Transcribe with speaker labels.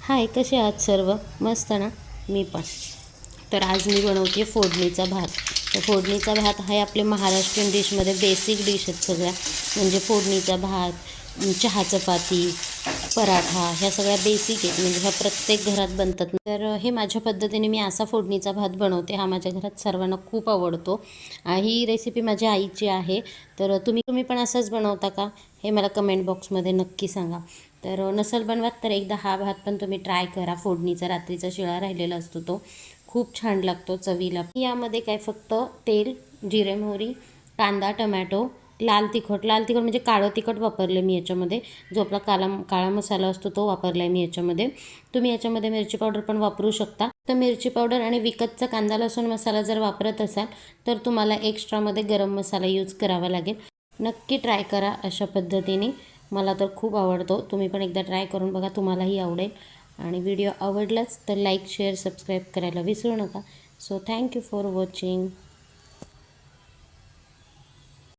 Speaker 1: हाय, कसे आहात सर्व? मस्त ना? मी पण. तर आज मी बनवते फोडणीचा भात. तर फोडणीचा भात हा आपले महाराष्ट्रीयन डिशमध्ये बेसिक डिश आहेत सगळ्या. म्हणजे फोडणीचा भात, चहा चपाती, पराठा ह्या सगळ्या बेसिक आहेत. म्हणजे ह्या प्रत्येक घरात बनतात. तर हे माझ्या पद्धतीने मी असा फोडणीचा भात बनवते. हा माझ्या घरात सर्वांना खूप आवडतो. ही रेसिपी माझ्या आईची आहे. तर तुम्ही पण असंच बनवता का? हे मला कमेंट बॉक्समध्ये नक्की सांगा. तर नसेल बनवत तर एकदा हा भात पण तुम्ही ट्राय करा. फोडणीचा रात्रीचा शिळा राहिलेला असतो तो खूप छान लागतो चवीला. यामध्ये काय फक्त तेल, जिरे मोहरी, कांदा, टमॅटो, लाल तिखट म्हणजे काळं तिखट वापरले मी याच्यामध्ये. जो आपला काळा मसाला असतो तो वापरला आहे मी याच्यामध्ये. तुम्ही याच्यामध्ये मिरची पावडर पण वापरू शकता. तर मिरची पावडर आणि विकतचा कांदा लसूण मसाला जर वापरत असाल तर तुम्हाला एक्स्ट्रामध्ये गरम मसाला यूज करावा लागेल. नक्की ट्राय करा अशा पद्धतीने. मला तर खूप आवडतो. तुम्ही पण एकदा ट्राय करून बघा, तुम्हालाही आवडेल. आणि व्हिडिओ आवडलाच तर लाईक शेअर सबस्क्राईब करायला विसरू नका. So thank you for watching.